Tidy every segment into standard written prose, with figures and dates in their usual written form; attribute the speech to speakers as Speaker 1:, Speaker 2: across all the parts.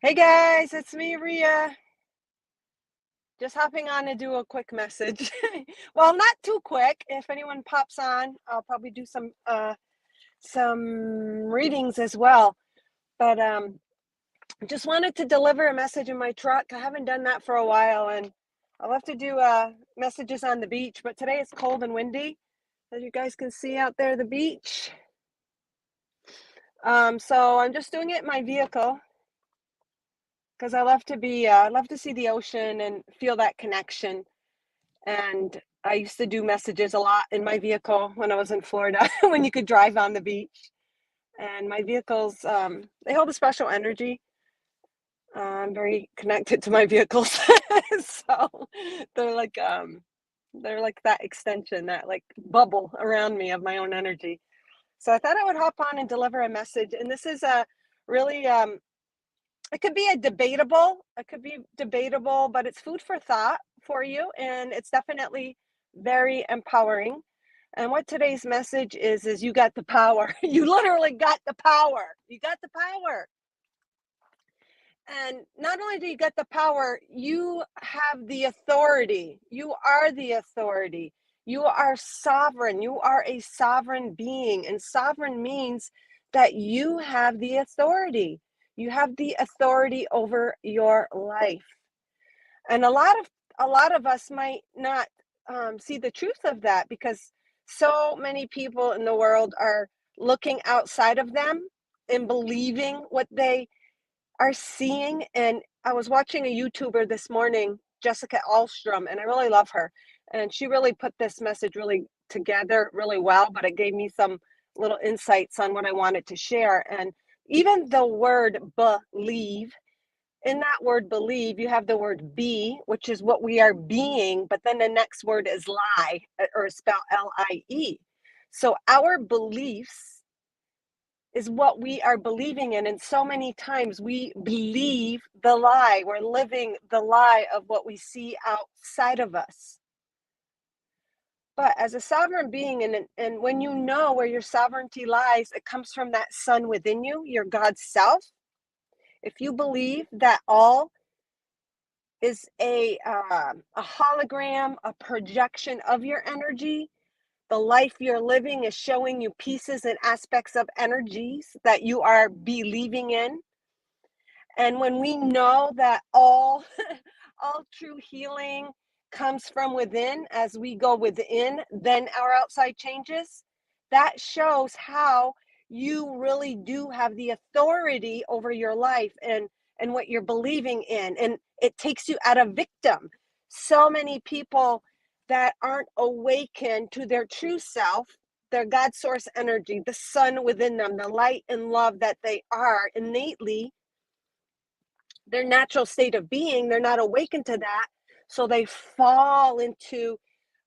Speaker 1: Hey guys, it's me, Ria. Just hopping on to do a quick message. Well, not too quick. If anyone pops on, I'll probably do some readings as well. But just wanted to deliver a message in my truck. I haven't done that for a while, and I love to do messages on the beach. But today it's cold and windy, as you guys can see out there, the beach. So I'm just doing it in my vehicle because I love to see the ocean and feel that connection. And I used to do messages a lot in my vehicle when I was in Florida when you could drive on the beach. And my vehicles, they hold a special energy. I'm very connected to my vehicles. So they're like um they're like that extension, that like bubble around me of my own energy. So I thought I would hop on and deliver a message. And this is a really it could be debatable, but it's food for thought for you, and it's definitely very empowering. And what today's message is you got the power. You literally got the power. You got the power. And not only do you get the power, you have the authority. You are the authority. You are sovereign. You are a sovereign being. And sovereign means that you have the authority. You have the authority over your life. And a lot of us might not see the truth of that because so many people in the world are looking outside of them and believing what they are seeing. And I was watching a YouTuber this morning, Jessica Alstrom, and I really love her. And she really put this message really together really well, but it gave me some little insights on what I wanted to share. And even the word believe, in that word believe, you have the word be, which is what we are being, but then the next word is lie, or spell Lie. So our beliefs is what we are believing in. And so many times we believe the lie. We're living the lie of what we see outside of us. But as a sovereign being, and when you know where your sovereignty lies, it comes from that sun within you, your God self. If you believe that all is a hologram, a projection of your energy, the life you're living is showing you pieces and aspects of energies that you are believing in. And when we know that all all true healing comes from within, as we go within, then our outside changes. That shows how you really do have the authority over your life and what you're believing in, and it takes you out of victim. So many people that aren't awakened to their true self, their God source energy, the sun within them, the light and love that they are innately, their natural state of being, they're not awakened to that. So they fall into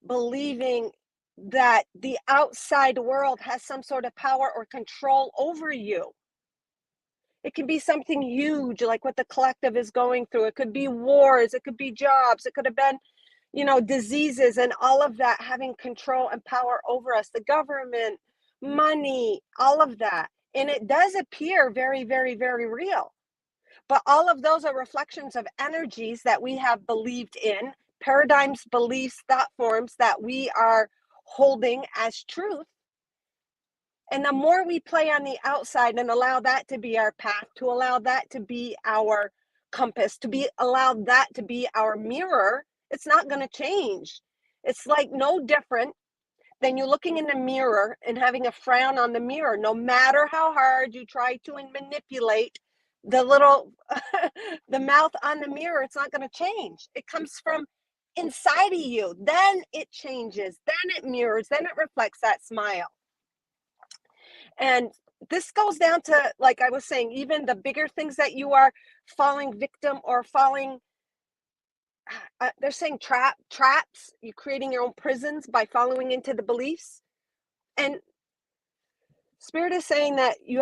Speaker 1: believing that the outside world has some sort of power or control over you. It can be something huge, like what the collective is going through. It could be wars, it could be jobs, it could have been, diseases, and all of that having control and power over us, the government, money, all of that. And it does appear very, very, very real. But all of those are reflections of energies that we have believed in, paradigms, beliefs, thought forms that we are holding as truth. And the more we play on the outside and allow that to be our path, to allow that to be our compass, to be allow that to be our mirror, it's not going to change. It's like no different than you looking in the mirror and having a frown on the mirror. No matter how hard you try to manipulate the little the mouth on the mirror, it's not going to change. It comes from inside of you. Then it changes. Then it mirrors. Then it reflects that smile. And this goes down to, like I was saying, even the bigger things that you are falling victim or falling. They're saying traps. You're creating your own prisons by following into the beliefs. And Spirit is saying that you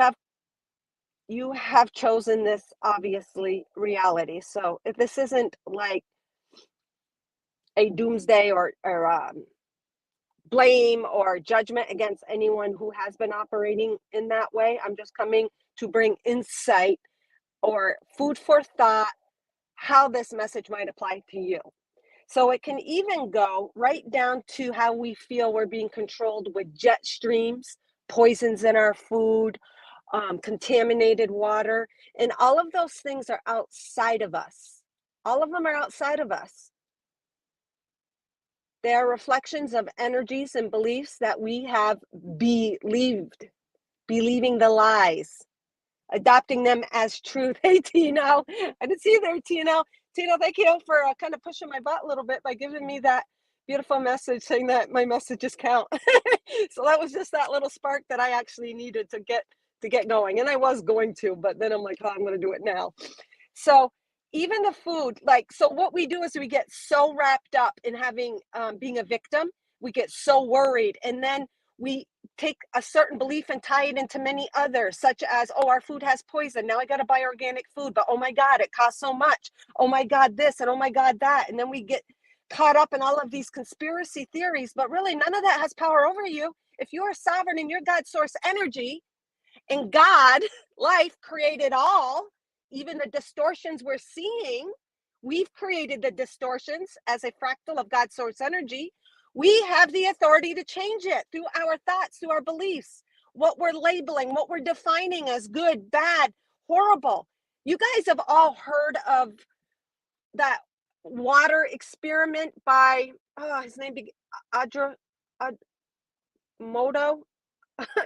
Speaker 1: have chosen this, obviously, reality. So if this isn't like a doomsday or blame or judgment against anyone who has been operating in that way, I'm just coming to bring insight or food for thought how this message might apply to you. So it can even go right down to how we feel we're being controlled with jet streams, poisons in our food, contaminated water, and all of those things are outside of us. All of them are outside of us. They are reflections of energies and beliefs that we have believed, believing the lies, adopting them as truth. Hey, Tino, I didn't see you there, Tino. Tino, thank you for kind of pushing my butt a little bit by giving me that beautiful message saying that my messages count. So that was just that little spark that I actually needed to get going. And I was going to, but then I'm like, oh, I'm going to do it now. So even the food, like, so what we do is we get so wrapped up in having being a victim, we get so worried, and then we take a certain belief and tie it into many others, such as, oh, our food has poison. Now I got to buy organic food, but oh my God, it costs so much. Oh my God, this, and oh my God, that. And then we get caught up in all of these conspiracy theories, but really none of that has power over you. If you are sovereign in your God source energy, and God, life created all, even the distortions we're seeing, we've created the distortions as a fractal of God's source energy. We have the authority to change it through our thoughts, through our beliefs, what we're labeling, what we're defining as good, bad, horrible. You guys have all heard of that water experiment by, oh, his name, Adra, Ad, Moto,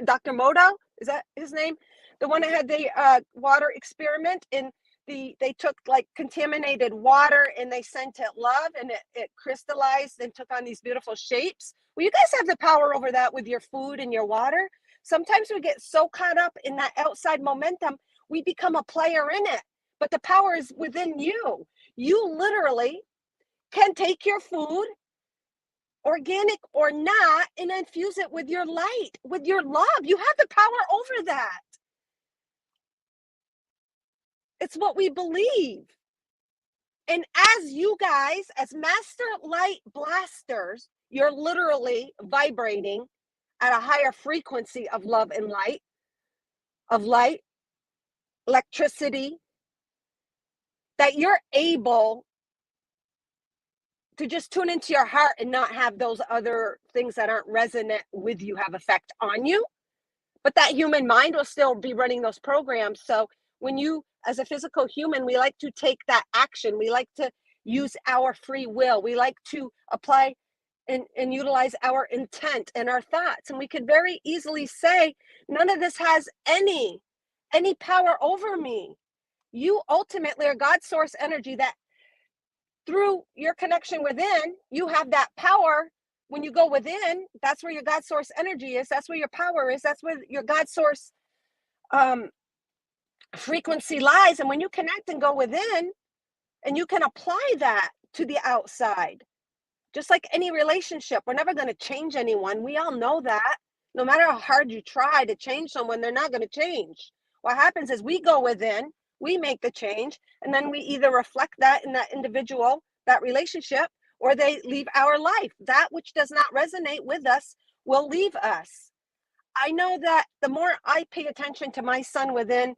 Speaker 1: Dr. Moto, is that his name? The one that had the water experiment, and they took like contaminated water and they sent it love, and it crystallized and took on these beautiful shapes. Well, you guys have the power over that with your food and your water. Sometimes we get so caught up in that outside momentum, we become a player in it. But the power is within you. You literally can take your food, organic or not, and infuse it with your light, with your love. You have the power over that. It's what we believe. And as you guys, as master light blasters, you're literally vibrating at a higher frequency of love and light, of light, electricity, that you're able to just tune into your heart and not have those other things that aren't resonant with you have effect on you. But that human mind will still be running those programs. So when you, as a physical human, we like to take that action. We like to use our free will. We like to apply and utilize our intent and our thoughts. And we could very easily say, none of this has any power over me. You ultimately are God's source energy that through your connection within, you have that power. When you go within, that's where your God source energy is. That's where your power is. That's where your God source um, frequency lies. And when you connect and go within, and you can apply that to the outside, just like any relationship, we're never going to change anyone. We all know that. No matter how hard you try to change someone, they're not going to change. What happens is we go within, we make the change, and then we either reflect that in that individual, that relationship, or they leave our life. That which does not resonate with us will leave us. I know that the more I pay attention to my son within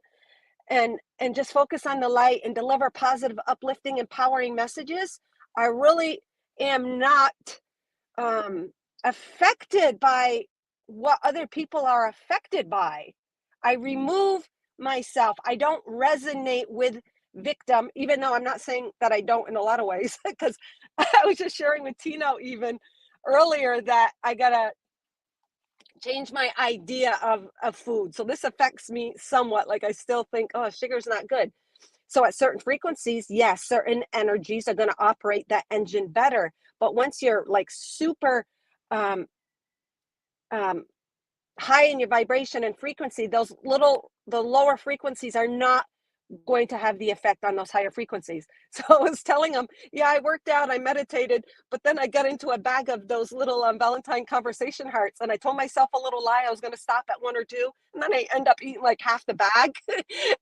Speaker 1: and just focus on the light and deliver positive, uplifting, empowering messages, I really am not affected by what other people are affected by. I remove myself. I don't resonate with victim, even though I'm not saying that I don't in a lot of ways, because I was just sharing with Tino even earlier that I gotta change my idea of food. So this affects me somewhat. Like I still think, oh, sugar's not good. So at certain frequencies, yes, certain energies are going to operate that engine better. But once you're like super um, um, high in your vibration and frequency, the lower frequencies are not going to have the effect on those higher frequencies. So I was telling him, yeah, I worked out, I meditated, but then I got into a bag of those little Valentine conversation hearts, and I told myself a little lie. I was going to stop at one or two, and then I end up eating like half the bag.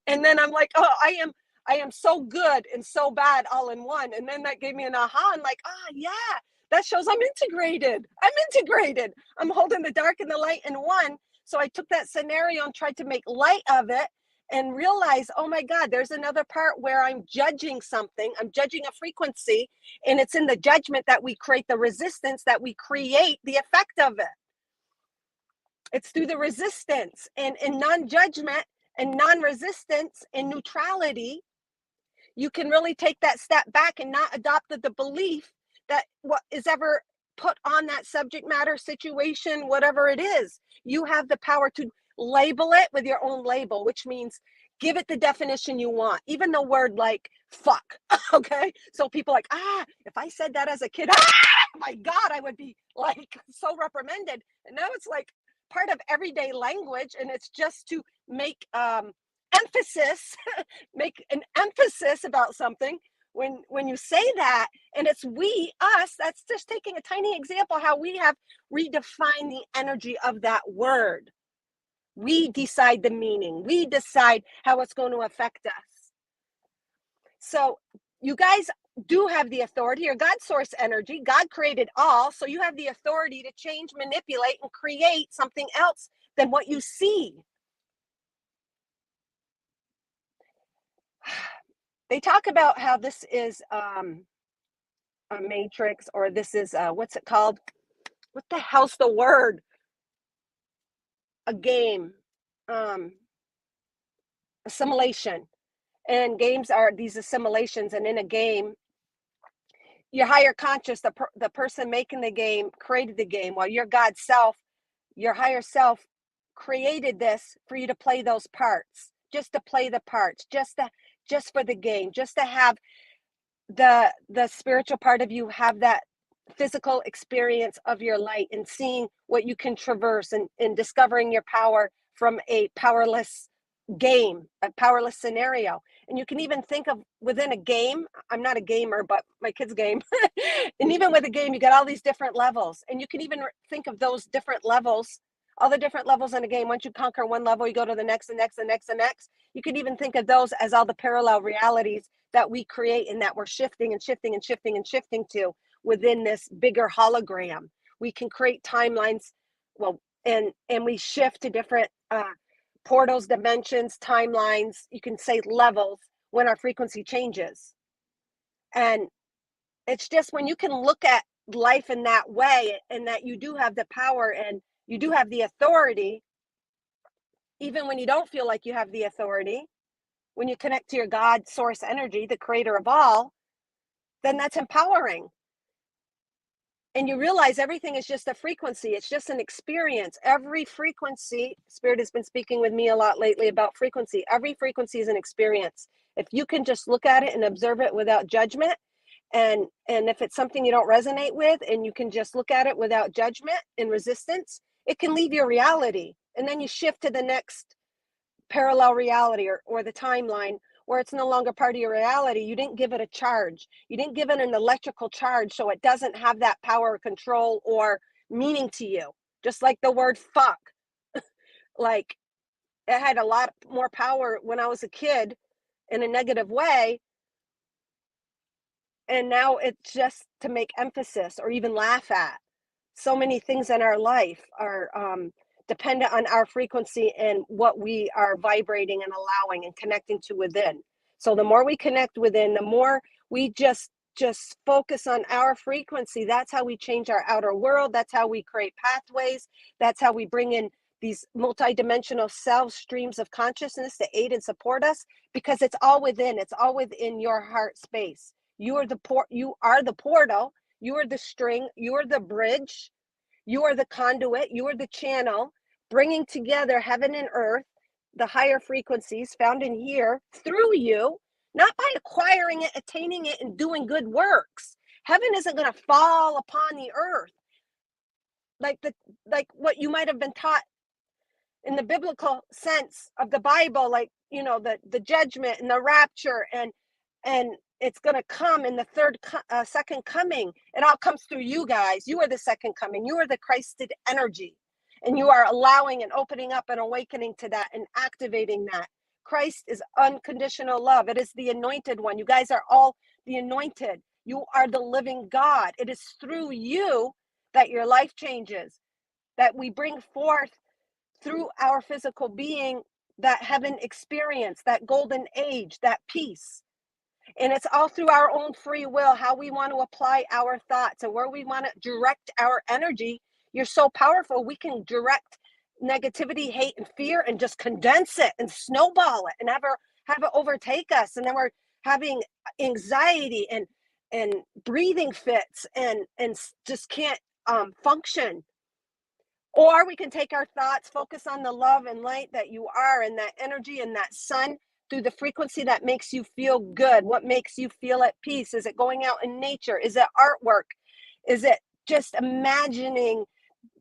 Speaker 1: And then I'm like, oh, I am so good and so bad all in one. And then that gave me an aha. I'm like, ah, yeah, that shows I'm integrated. I'm integrated. I'm holding the dark and the light in one. So I took that scenario and tried to make light of it. and realize, oh my God, there's another part where I'm judging something. I'm judging a frequency, and it's in the judgment that we create the resistance, that we create the effect of it. It's through the resistance and in non-judgment and non-resistance and neutrality, you can really take that step back and not adopt the belief that what is ever put on that subject matter, situation, whatever it is. You have the power to label it with your own label, which means give it the definition you want. Even the word like fuck, okay? So people like, if I said that as a kid, my God, I would be like so reprimanded. And now it's like part of everyday language, and it's just to make emphasis make an emphasis about something. When you say that, and it's we, us, that's just taking a tiny example how we have redefined the energy of that word. We decide the meaning, we decide how it's going to affect us. So you guys do have the authority, or God source energy. God created all, so you have the authority to change, manipulate, and create something else than what you see. They talk about how this is a matrix, or this is what's it called? What the hell's the word? A game, um, assimilation. And games are these assimilations. And in a game, your higher conscious, the person making the game, created the game, while your God self, your higher self, created this for you to play those parts, just to play the parts, just for the game, just to have the spiritual part of you have that physical experience of your light, and seeing what you can traverse, and discovering your power from a powerless game, a powerless scenario. And you can even think of within a game, I'm not a gamer, but my kids game. And even with a game, you got all these different levels, and you can even think of those different levels, all the different levels in a game. Once you conquer one level, you go to the next, the next, the next, the next. You can even think of those as all the parallel realities that we create, and that we're shifting and shifting and shifting and shifting to within this bigger hologram. We can create timelines, well, and we shift to different portals, dimensions, timelines. You can say levels when our frequency changes. And it's just when you can look at life in that way, and that you do have the power and you do have the authority, even when you don't feel like you have the authority, when you connect to your God source energy, the creator of all, then that's empowering. And you realize everything is just a frequency. It's just an experience. Every frequency, Spirit has been speaking with me a lot lately about frequency. Every frequency is an experience. If you can just look at it and observe it without judgment, and if it's something you don't resonate with, and you can just look at it without judgment and resistance, it can leave your reality. And then you shift to the next parallel reality, or the timeline, where it's no longer part of your reality. You didn't give it a charge. You didn't give it an electrical charge, so it doesn't have that power or control or meaning to you. Just like the word fuck. Like, it had a lot more power when I was a kid in a negative way. And now it's just to make emphasis or even laugh at. So many things in our life are dependent on our frequency and what we are vibrating and allowing and connecting to within. So the more we connect within, the more we just focus on our frequency. That's how we change our outer world. That's how we create pathways. That's how we bring in these multidimensional self streams of consciousness to aid and support us, because it's all within. It's all within your heart space. You are the portal. You are the string. You are the bridge. You are the conduit. You are the channel, bringing together heaven and earth, the higher frequencies found in here through you, not by acquiring it, attaining it, and doing good works. Heaven isn't going to fall upon the earth like what you might have been taught in the biblical sense of the Bible, like, the judgment and the rapture, and it's going to come in the second coming. It all comes through you guys. You are the second coming. You are the Christed energy, and you are allowing and opening up and awakening to that and activating that. Christ is unconditional love. It is the anointed one. You guys are all the anointed. You are the living God. It is through you that your life changes, that we bring forth through our physical being that heaven experience, that golden age, that peace. And it's all through our own free will, how we want to apply our thoughts and where we want to direct our energy. You're so powerful. We can direct negativity, hate, and fear and just condense it and snowball it and have it overtake us. And then we're having anxiety and breathing fits and just can't function. Or we can take our thoughts, focus on the love and light that you are and that energy and that sun through the frequency that makes you feel good. What makes you feel at peace? Is it going out in nature? Is it artwork? Is it just imagining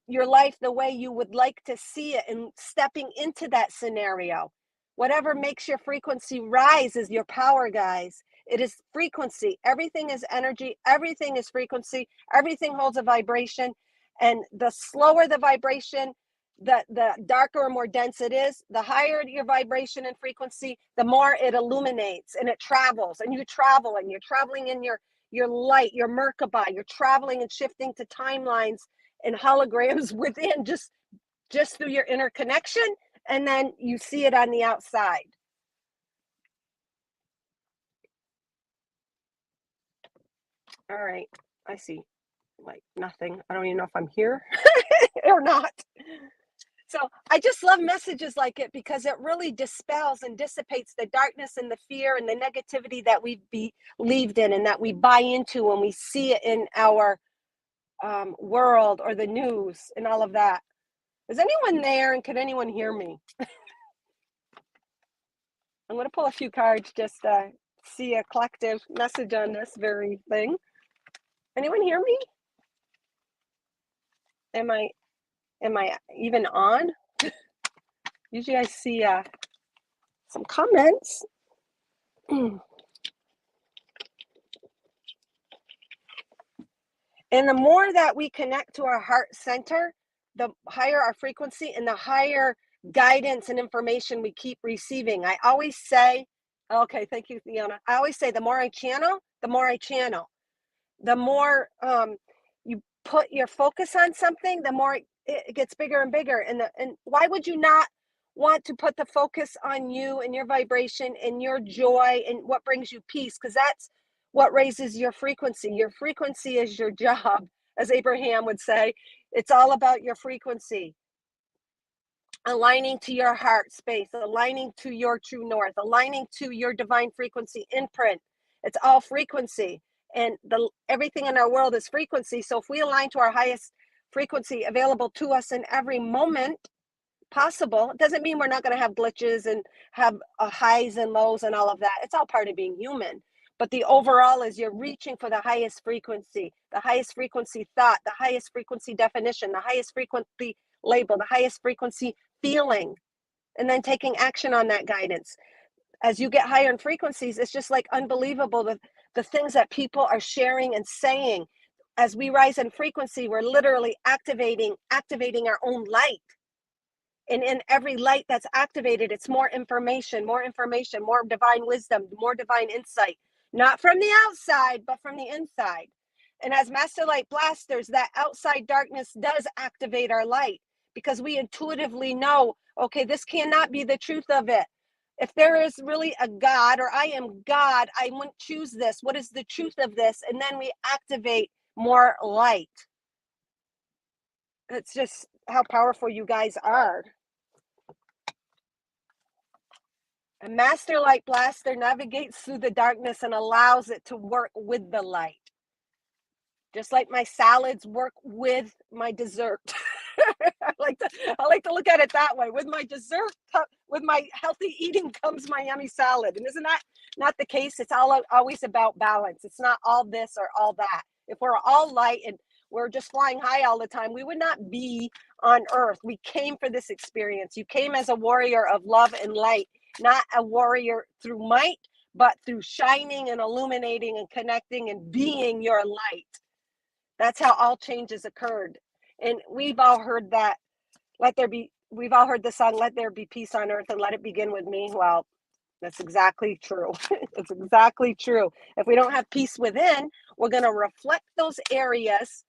Speaker 1: your life the way you would like to see it and stepping into that scenario? Whatever makes your frequency rise is your power, guys. It is frequency. Everything is energy. Everything is frequency. Everything holds a vibration. And the slower the vibration, the darker or more dense it is, the higher your vibration and frequency, the more it illuminates and it travels. And you travel and you're traveling in your light, your Merkaba. You're traveling and shifting to timelines and holograms within just through your inner connection. And then you see it on the outside. All right. I see like nothing. I don't even know if I'm here or not. So I just love messages like it because it really dispels and dissipates the darkness and the fear and the negativity that we believed in and that we buy into when we see it in our world or the news and all of that. Is anyone there and can anyone hear me? I'm going to pull a few cards just to see a collective message on this very thing. Anyone hear me? Am I even on? Usually I see some comments. And the more that we connect to our heart center, the higher our frequency and the higher guidance and information we keep receiving. I always say, okay, thank you, Fiona. I always say the more I channel, the more I channel. The more you put your focus on something, the more it gets bigger and bigger. And why would you not want to put the focus on you and your vibration and your joy and what brings you peace? Because that's what raises your frequency. Your frequency is your job, as Abraham would say. It's all about your frequency. Aligning to your heart space, aligning to your true north, aligning to your divine frequency imprint. It's all frequency. And everything in our world is frequency. So if we align to our highest frequency available to us in every moment possible, it doesn't mean we're not going to have glitches and have highs and lows and all of that. It's all part of being human. But the overall is you're reaching for the highest frequency thought, the highest frequency definition, the highest frequency label, the highest frequency feeling, and then taking action on that guidance. As you get higher in frequencies, it's just like unbelievable the things that people are sharing and saying. As we rise in frequency, we're literally activating our own light. And in every light that's activated, it's more information, more divine wisdom, more divine insight, not from the outside, but from the inside. And as Master Light Blasters, that outside darkness does activate our light because we intuitively know, okay, this cannot be the truth of it. If there is really a God or I am God, I wouldn't choose this. What is the truth of this? And then we activate more light. It's just how powerful you guys are. A Master Light Blaster navigates through the darkness and allows it to work with the light. Just like my salads work with my dessert. I like to look at it that way. With my dessert, with my healthy eating comes my yummy salad. And isn't that not the case? It's always about balance. It's not all this or all that. If we're all light and we're just flying high all the time, we would not be on earth. We came for this experience. You came as a warrior of love and light, not a warrior through might, but through shining and illuminating and connecting and being your light. That's how all changes occurred. And we've all heard that, we've all heard the song, let there be peace on earth and let it begin with me. Well, that's exactly true. It's exactly true. If we don't have peace within, we're going to reflect those areas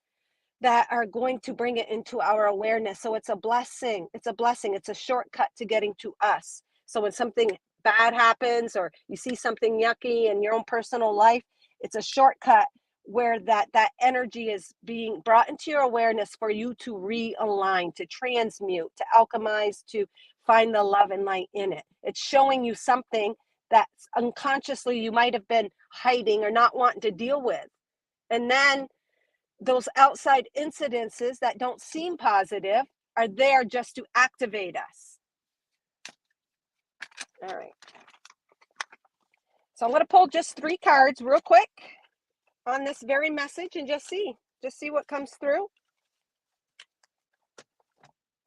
Speaker 1: that are going to bring it into our awareness. So it's a blessing. It's a blessing. It's a shortcut to getting to us. So when something bad happens or you see something yucky in your own personal life, it's a shortcut where that energy is being brought into your awareness for you to realign, to transmute, to alchemize, to find the love and light in it. It's showing you something that unconsciously you might have been hiding or not wanting to deal with. And then those outside incidences that don't seem positive are there just to activate us. All right. So I'm going to pull just 3 cards real quick on this very message and just see what comes through.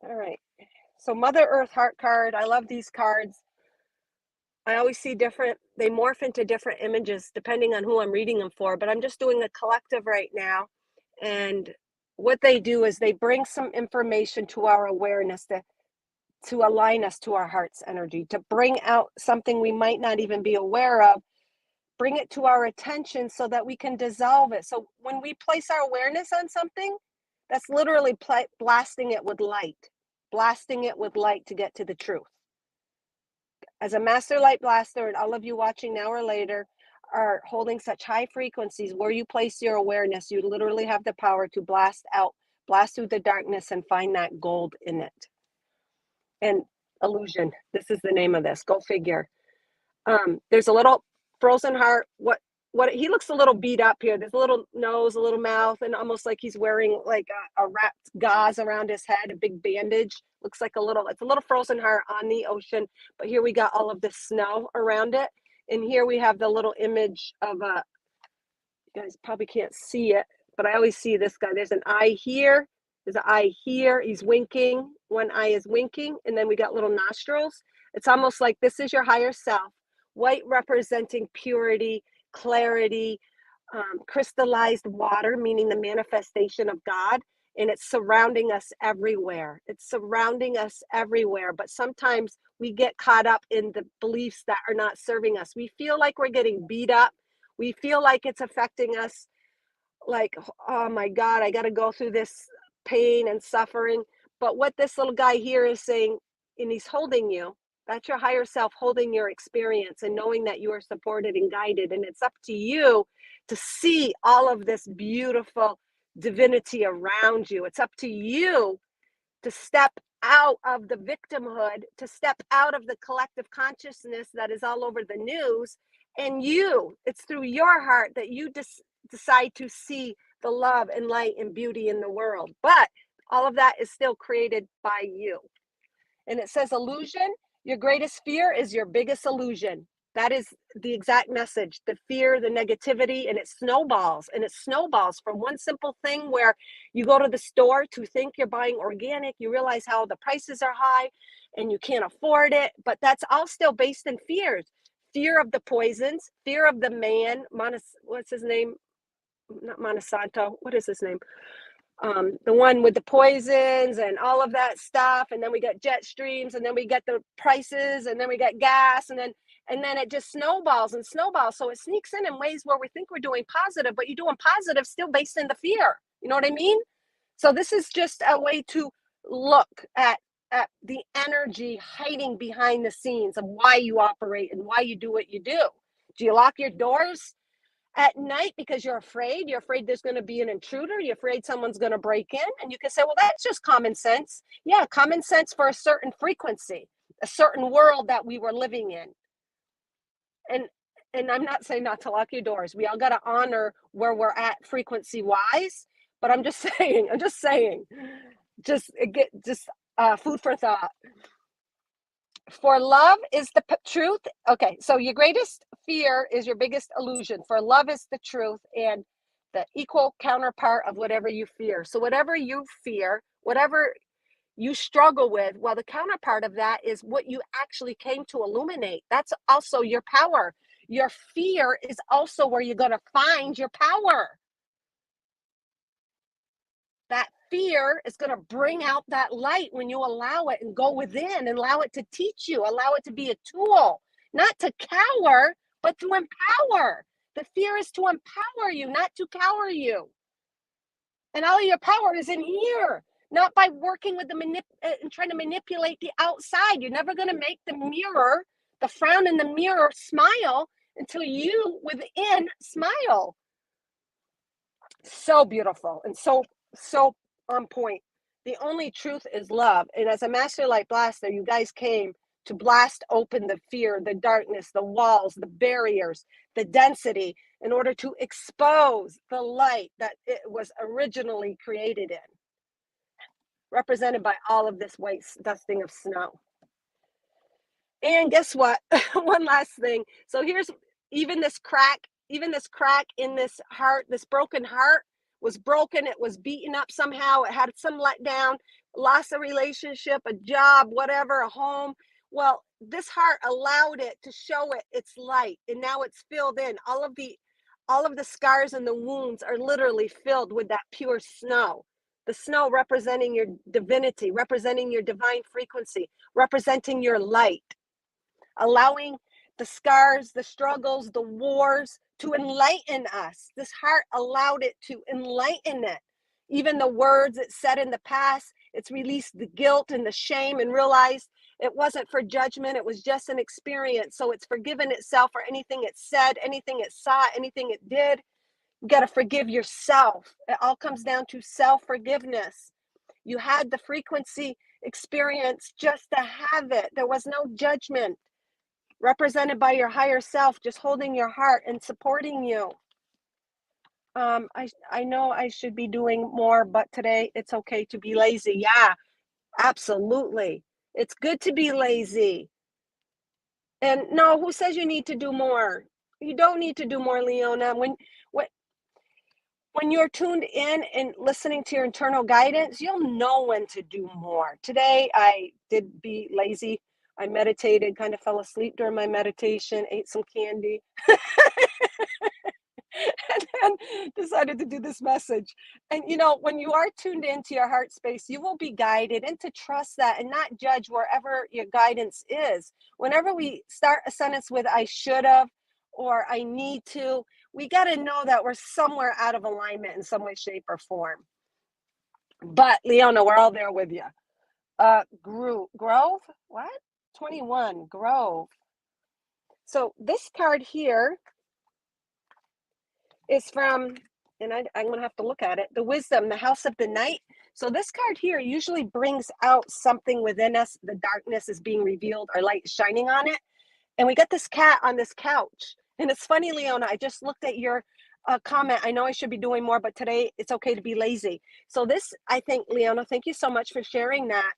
Speaker 1: All right. So Mother Earth Heart card. I love these cards. I always see different, they morph into different images depending on who I'm reading them for, but I'm just doing a collective right now. And what they do is they bring some information to our awareness to align us to our heart's energy, to bring out something we might not even be aware of, bring it to our attention so that we can dissolve it. So when we place our awareness on something, that's literally blasting it with light to get to the truth. As a master light blaster, and all of you watching now or later are holding such high frequencies, where you place your awareness, you literally have the power to blast through the darkness and find that gold in it. And illusion, this is the name of this, go figure. There's a little frozen heart. What he looks a little beat up here. There's a little nose, a little mouth, and almost like he's wearing like a wrapped gauze around his head, a big bandage. Looks like it's a little frozen heart on the ocean, but here we got all of the snow around it. And here we have the little image of you guys probably can't see it, but I always see this guy. There's an eye here. There's an eye here. He's winking. One eye is winking. And then we got little nostrils. It's almost like this is your higher self. White representing purity, clarity, crystallized water, meaning the manifestation of God. And it's surrounding us everywhere. It's surrounding us everywhere. But sometimes we get caught up in the beliefs that are not serving us. We feel like we're getting beat up. We feel like it's affecting us. Like, oh my God, I got to go through this pain and suffering. But what this little guy here is saying, and he's holding you, that's your higher self holding your experience and knowing that you are supported and guided. And it's up to you to see all of this beautiful divinity around you. It's up to you to step out of the victimhood, to step out of the collective consciousness that is all over the news. And it's through your heart that you decide to see the love and light and beauty in the world. But all of that is still created by you. And it says illusion. Your greatest fear is your biggest illusion. That is the exact message. The fear, the negativity, and it snowballs. And it snowballs from one simple thing where you go to the store to think you're buying organic. You realize how the prices are high and you can't afford it. But that's all still based in fears. Fear of the poisons, fear of the man, what's his name? Not Monsanto. What is his name? The one with the poisons and all of that stuff. And then we got jet streams, and then we get the prices, and then we got gas, and then it just snowballs and snowballs. So it sneaks in ways where we think we're doing positive, but you're doing positive still based in the fear. You know what I mean? So this is just a way to look at the energy hiding behind the scenes of why you operate and why you do what you do. Do you lock your doors at night because you're afraid there's going to be an intruder, you're afraid someone's going to break in? And you can say, well, that's just common sense. Yeah, common sense for a certain frequency, a certain world that we were living in. And I'm not saying not to lock your doors. We all got to honor where we're at frequency wise, but I'm just saying food for thought. For love is the truth. Okay, so your greatest fear is your biggest illusion. For love is the truth and the equal counterpart of whatever you fear. So whatever you fear, whatever you struggle with, well, the counterpart of that is what you actually came to illuminate. That's also your power. Your fear is also where you're going to find your power. That fear is going to bring out that light when you allow it and go within and allow it to teach you, allow it to be a tool, not to cower, but to empower. The fear is to empower you, not to cower you. And all of your power is in here. not by working with and trying to manipulate the outside. You're never going to make the frown in the mirror smile until you within smile. So beautiful and so on point. The only truth is love. And as a master light blaster, you guys came to blast open the fear, the darkness, the walls, the barriers, the density, in order to expose the light that it was originally created in, represented by all of this white dusting of snow. And guess what? One last thing. So here's even this crack in this heart, this broken heart was broken. It was beaten up somehow. It had some letdown, lost a relationship, a job, whatever, a home. Well, this heart allowed it to show it its light, and now it's filled in. All of the scars and the wounds are literally filled with that pure snow. The snow representing your divinity, representing your divine frequency, representing your light, allowing the scars, the struggles, the wars to enlighten us. This heart allowed it to enlighten it. Even the words it said in the past, it's released the guilt and the shame and realized it wasn't for judgment. It was just an experience. So it's forgiven itself for anything it said, anything it saw, anything it did. You got to forgive yourself. It all comes down to self-forgiveness. You had the frequency experience just to have it. There was no judgment, represented by your higher self, just holding your heart and supporting you. I know I should be doing more, but today it's okay to be lazy. Yeah, absolutely. It's good to be lazy. And no, who says you need to do more? You don't need to do more, Leona. When you're tuned in and listening to your internal guidance, you'll know when to do more. Today, I did be lazy. I meditated, kind of fell asleep during my meditation, ate some candy, and then decided to do this message. And when you are tuned into your heart space, you will be guided, and to trust that and not judge wherever your guidance is. Whenever we start a sentence with I should have or I need to, we got to know that we're somewhere out of alignment in some way, shape, or form. But Leona, we're all there with you. Grove? What? 21, Grove. So this card here is from, and I'm going to have to look at it, the Wisdom, the House of the Night. So this card here usually brings out something within us. The darkness is being revealed, our light is shining on it. And we got this cat on this couch. And it's funny, Leona, I just looked at your comment. I know I should be doing more, but today it's okay to be lazy. So this, I think, Leona, thank you so much for sharing that,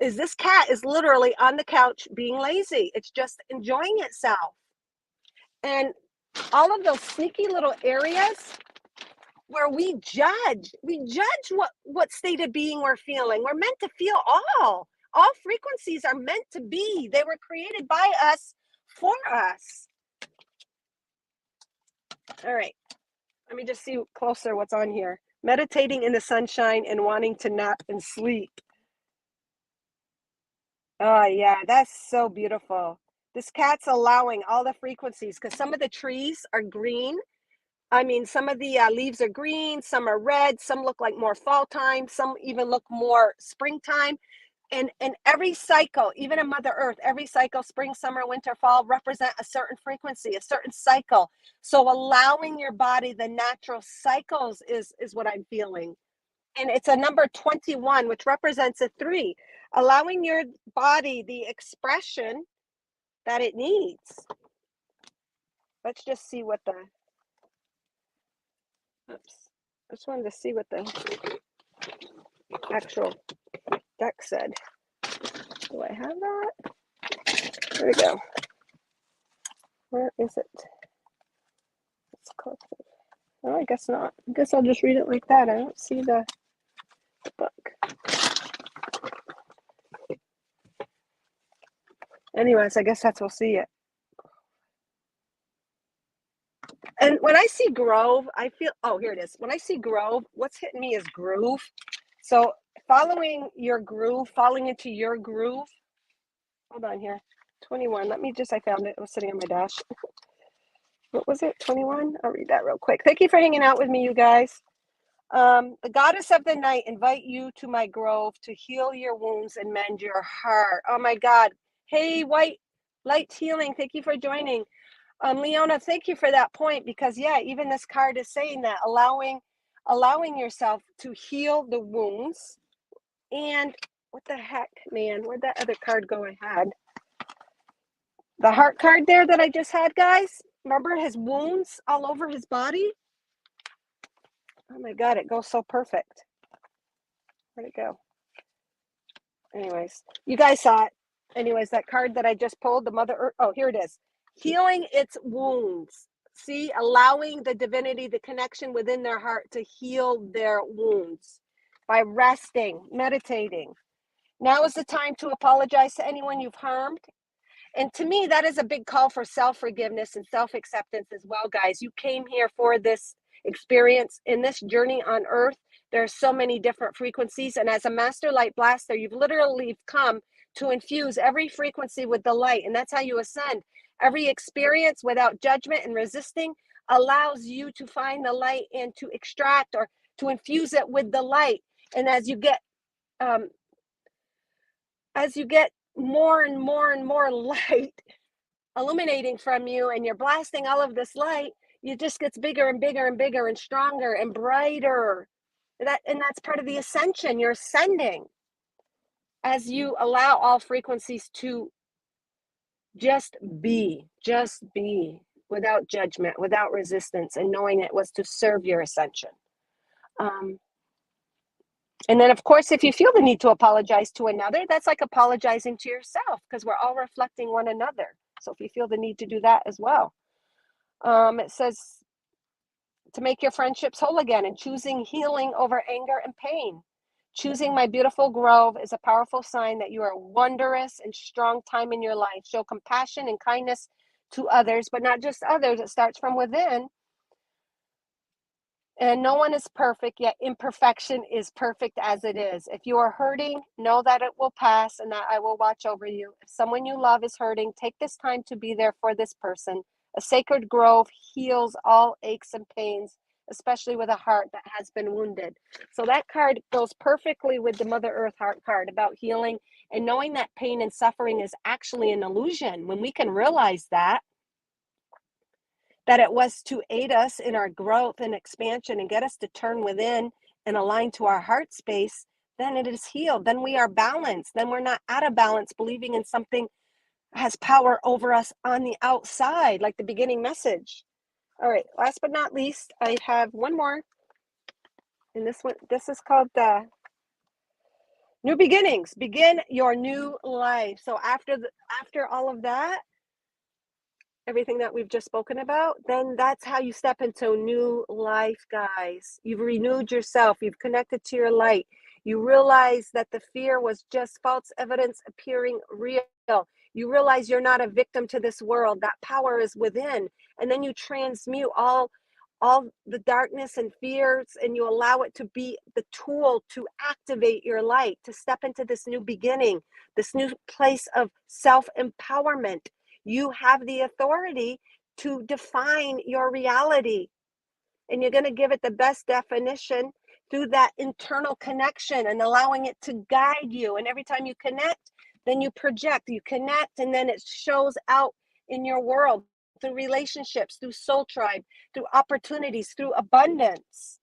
Speaker 1: is this cat is literally on the couch being lazy. It's just enjoying itself. And all of those sneaky little areas where we judge what state of being we're feeling. We're meant to feel all frequencies are meant to be. They were created by us for us. All right, let me just see closer what's on here. Meditating in the sunshine and wanting to nap and sleep. Oh yeah, that's so beautiful. This cat's allowing all the frequencies, because some of the trees are green. I mean, some of the leaves are green, some are red, some look like more fall time, some even look more springtime. And every cycle, even in Mother Earth, every cycle, spring, summer, winter, fall, represent a certain frequency, a certain cycle. So allowing your body the natural cycles is what I'm feeling. And it's a number 21, which represents a 3, allowing your body the expression that it needs. Let's just see what oops. I just wanted to see what the actual deck said. Do I have that? There we go. Where is it? It's close. Oh, I guess not. I guess I'll just read it like that. I don't see the book. Anyways, I guess we'll see it. And when I see Grove, I feel, oh, here it is. When I see Grove, what's hitting me is groove. So following your groove, falling into your groove. Hold on here. 21. Let me just, I found it. It was sitting on my dash. What was it? 21? I'll read that real quick. Thank you for hanging out with me, you guys. The goddess of the night invite you to my grove to heal your wounds and mend your heart. Oh my God. Hey, White Light Healing, thank you for joining. Leona, thank you for that point, because yeah, even this card is saying that allowing yourself to heal the wounds. And what the heck, man, where'd that other card go I had? The heart card there that I just had, guys. Remember his wounds all over his body? Oh my God, it goes so perfect. Where'd it go? Anyways, you guys saw it. Anyways, that card that I just pulled, the Mother Earth. Oh, here it is. Healing its wounds. See, allowing the divinity, the connection within their heart to heal their wounds by resting, meditating. Now is the time to apologize to anyone you've harmed. And to me, that is a big call for self-forgiveness and self-acceptance as well, guys. You came here for this experience in this journey on earth. There are so many different frequencies. And as a master light blaster, you've literally come to infuse every frequency with the light. And that's how you ascend. Every experience without judgment and resisting allows you to find the light and to extract or to infuse it with the light. And as you get more and more and more light illuminating from you, and you're blasting all of this light, it just gets bigger and bigger and bigger and stronger and brighter. And that's part of the ascension. You're ascending as you allow all frequencies to just be without judgment, without resistance, and knowing it was to serve your ascension. And then, of course, if you feel the need to apologize to another, that's like apologizing to yourself, because we're all reflecting one another. So if you feel the need to do that as well. It says to make your friendships whole again and choosing healing over anger and pain. Choosing my beautiful grove is a powerful sign that you are wondrous and strong time in your life. Show compassion and kindness to others, but not just others. It starts from within. And no one is perfect, yet imperfection is perfect as it is. If you are hurting, know that it will pass and that I will watch over you. If someone you love is hurting, take this time to be there for this person. A sacred grove heals all aches and pains, especially with a heart that has been wounded. So that card goes perfectly with the Mother Earth heart card about healing and knowing that pain and suffering is actually an illusion. When we can realize that it was to aid us in our growth and expansion and get us to turn within and align to our heart space, then it is healed. Then we are balanced. Then we're not out of balance, believing in something has power over us on the outside, like the beginning message. All right, last but not least, I have one more. And this is called the New Beginnings. Begin your new life. So after all of that, everything that we've just spoken about, then that's how you step into new life, guys. You've renewed yourself. You've connected to your light. You realize that the fear was just false evidence appearing real. You realize you're not a victim to this world. That power is within. And then you transmute all the darkness and fears, and you allow it to be the tool to activate your light, to step into this new beginning, this new place of self-empowerment. You have the authority to define your reality, and you're going to give it the best definition through that internal connection and allowing it to guide you. And every time you connect, then you project, you connect, and then it shows out in your world through relationships, through soul tribe, through opportunities, through abundance.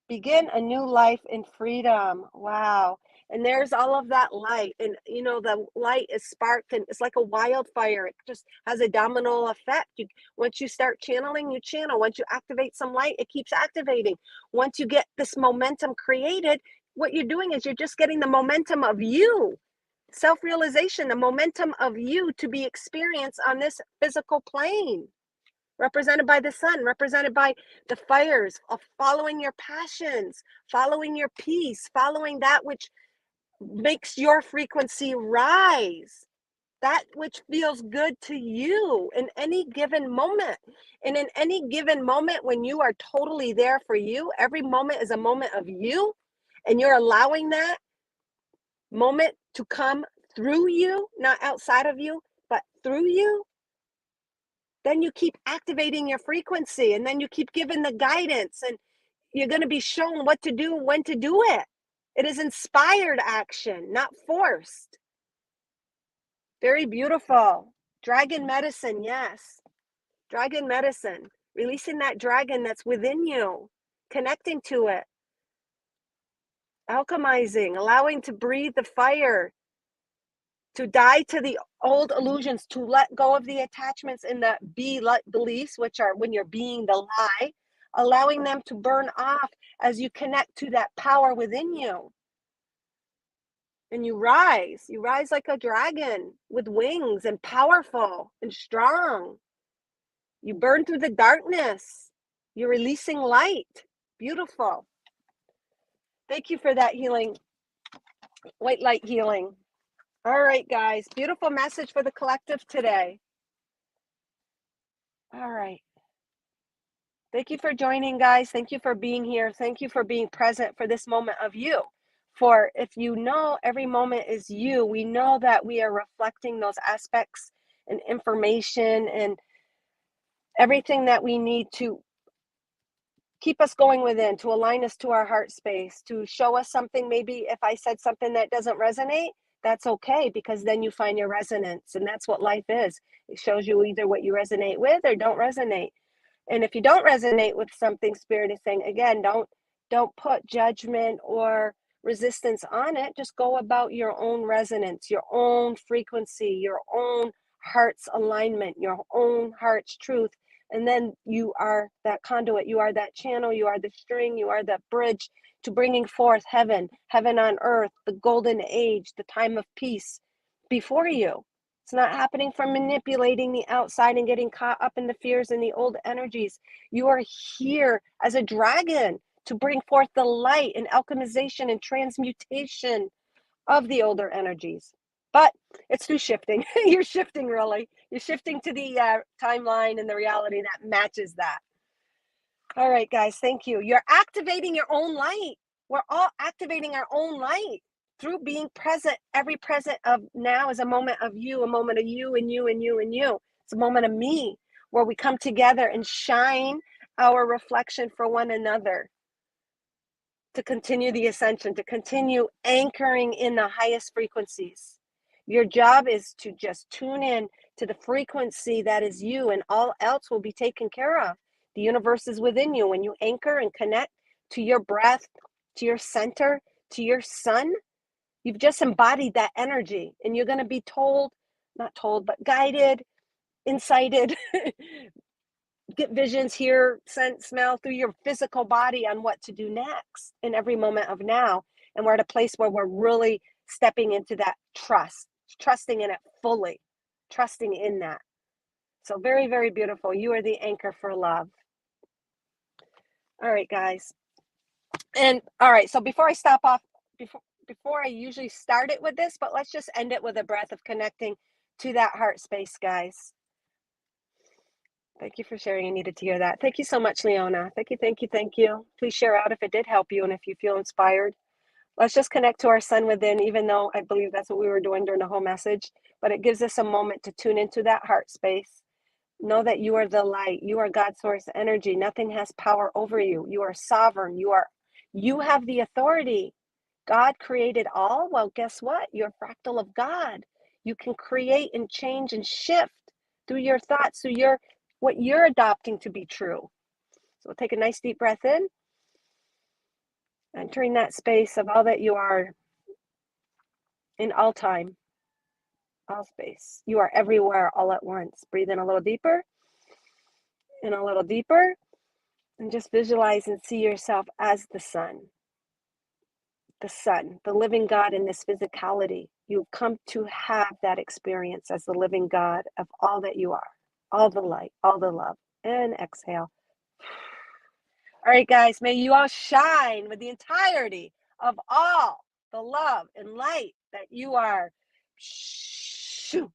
Speaker 1: Begin a new life in freedom. Wow. And there's all of that light. And, you know, the light is sparked and it's like a wildfire. It just has a domino effect. Once you start channeling, you channel. Once you activate some light, it keeps activating. Once you get this momentum created, what you're doing is you're just getting the momentum of you. Self-realization, the momentum of you to be experienced on this physical plane, represented by the sun, represented by the fires of following your passions, following your peace, following that which makes your frequency rise, that which feels good to you in any given moment. And in any given moment, when you are totally there for you, every moment is a moment of you, and you're allowing that moment to come through you, not outside of you, but through you, then you keep activating your frequency, and then you keep giving the guidance, and you're going to be shown what to do, when to do it. It is inspired action, not forced. Very beautiful. Dragon medicine, yes. Dragon medicine. Releasing that dragon that's within you, connecting to it, alchemizing, allowing to breathe the fire, to die to the old illusions, to let go of the attachments in the beliefs, which are when you're being the lie, allowing them to burn off as you connect to that power within you. And you rise like a dragon with wings and powerful and strong. You burn through the darkness. You're releasing light. Beautiful. Thank you for that healing, white light healing. All right, guys. Beautiful message for the collective today. All right. Thank you for joining, guys. Thank you for being here. Thank you for being present for this moment of you. For if you know every moment is you, we know that we are reflecting those aspects and information and everything that we need to keep us going within, to align us to our heart space, to show us something. Maybe if I said something that doesn't resonate, that's okay, because then you find your resonance. And that's what life is. It shows you either what you resonate with or don't resonate. And if you don't resonate with something, Spirit is saying, again, don't put judgment or resistance on it. Just go about your own resonance, your own frequency, your own heart's alignment, your own heart's truth. And then you are that conduit, you are that channel, you are the string, you are that bridge to bringing forth heaven on earth, the golden age, the time of peace before you. It's not happening from manipulating the outside and getting caught up in the fears and the old energies. You are here as a dragon to bring forth the light and alchemization and transmutation of the older energies. But it's through shifting. You're shifting, really. You're shifting to the timeline and the reality that matches that. All right, guys, thank you. You're activating your own light. We're all activating our own light through being present. Every present of now is a moment of you, a moment of you and you and you and you. It's a moment of me where we come together and shine our reflection for one another to continue the ascension, to continue anchoring in the highest frequencies. Your job is to just tune in to the frequency that is you, and all else will be taken care of. The universe is within you. When you anchor and connect to your breath, to your center, to your sun, you've just embodied that energy, and you're going to be told, not told, but guided, incited, get visions, hear, sense, smell through your physical body on what to do next in every moment of now. And we're at a place where we're really stepping into that trust, trusting in it fully, trusting in that. So very, very beautiful. You are the anchor for love. All right, guys. And all right, so before I stop off, before I usually start it with this, but let's just end it with a breath of connecting to that heart space, guys. Thank you for sharing. I needed to hear that. Thank you so much, Leona. Thank you, thank you, thank you. Please share out if it did help you and if you feel inspired. Let's just connect to our sun within, even though I believe that's what we were doing during the whole message. But it gives us a moment to tune into that heart space. Know that you are the light. You are God's source energy. Nothing has power over you. You are sovereign. You have the authority. God created all. Well, guess what? You're a fractal of God. You can create and change and shift through your thoughts, through what you're adopting to be true. So we'll take a nice deep breath in, entering that space of all that you are in all time, all space. You are everywhere all at once. Breathe in a little deeper and a little deeper, and just visualize and see yourself as the sun, the living God in this physicality. You come to have that experience as the living God of all that you are, all the light, all the love. And exhale. All right, guys, may you all shine with the entirety of all the love and light that you are. Shoo.